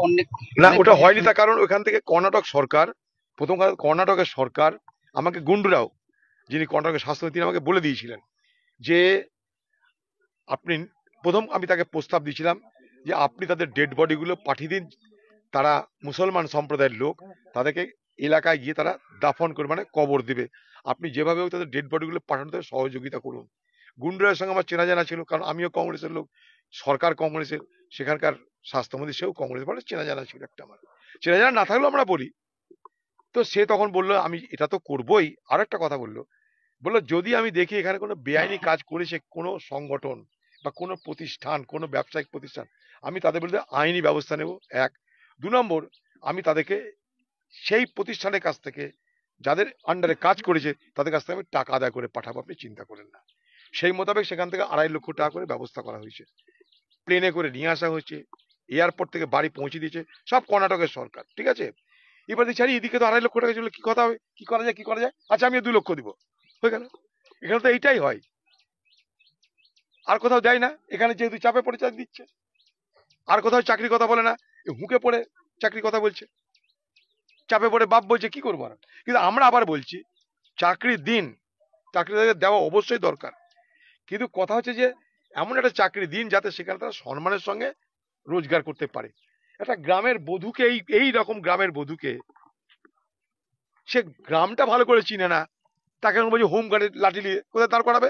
অনেক না, অনেক ওটা লোকের হয়নি, তার কারণ ওখান থেকে কর্ণাটক সরকার, প্রথম কথা কর্ণাটকের সরকার আমাকে, গুন্ডুরাও যিনি কর্ণাটকের স্বাস্থ্যমন্ত্রী, তিনি আমাকে বলে দিয়েছিলেন যে আপনি, প্রথম আমি তাকে প্রস্তাব দিয়েছিলাম যে আপনি তাদের ডেড বডিগুলো পাঠিয়ে দিন, তারা মুসলমান সম্প্রদায়ের লোক, তাদেরকে এলাকায় গিয়ে তারা দাফন করবে, মানে কবর দিবে, আপনি যেভাবে হোক তাদের ডেড বডিগুলো পাঠানোতে সহযোগিতা করুন। গুন্ডুরার সঙ্গে আমার চেনা জানা ছিল, কারণ আমিও কংগ্রেসের লোক, সরকার কংগ্রেসের, সেখানকার স্বাস্থ্যমন্ত্রী সেও কংগ্রেস, বলে চেনা জানা ছিল একটা আমার। চেনা জানা না থাকলেও আমরা বলি। তো সে তখন বললো আমি এটা তো করবোই, আর একটা কথা বললো, বললো যদি আমি দেখি এখানে কোনো বেআইনি কাজ করেছে কোনো সংগঠন বা কোনো প্রতিষ্ঠান, কোনো ব্যবসায়িক প্রতিষ্ঠান, আমি তাদের বিরুদ্ধে আইনি ব্যবস্থা নেব, এক। দু নম্বর, আমি তাদেরকে সেই প্রতিষ্ঠানের কাছ থেকে, যাদের আন্ডারে কাজ করেছে তাদের কাছ থেকে আমি টাকা আদায় করে পাঠাবো, আপনি চিন্তা করেন না। সেই মোতাবেক সেখান থেকে 2.5 লক্ষ টাকা করে ব্যবস্থা করা হয়েছে, প্লেনে করে নিয়ে আসা হয়েছে, এয়ারপোর্ট থেকে বাড়ি পৌঁছে দিয়েছে, সব কর্ণাটকের সরকার, ঠিক আছে। এবার দেখছি আরে এদিকে তো 2.5 লক্ষ টাকা ছিল, কি কথা হবে, কি করা যায়, কি করা যায়, আচ্ছা আমি 2 লক্ষ দিব, হয়ে গেল। এখানে তো এইটাই হয়, আর কোথাও দেয় না, এখানে যেহেতু চাপে পড়ে চাকরি দিচ্ছে, আর কোথাও চাকরির কথা বলে না, হুঁকে পড়ে চাকরির কথা বলছে, চাপে পড়ে বাপ বলছে, কি করবো না। কিন্তু আমরা আবার বলছি চাকরি দিন, চাকরি তাদের দেওয়া অবশ্যই দরকার, কিন্তু কথা হচ্ছে যে এমন একটা চাকরি দিন যাতে সেখানে তারা সম্মানের সঙ্গে রোজগার করতে পারে। একটা গ্রামের বধূকে, এই এই রকম গ্রামের বধূকে, সে গ্রামটা ভালো করে চিনে না, তাকে এখন বলছে হোম গার্ডের লাঠি নিয়ে কোথায় দাঁড় করাবে,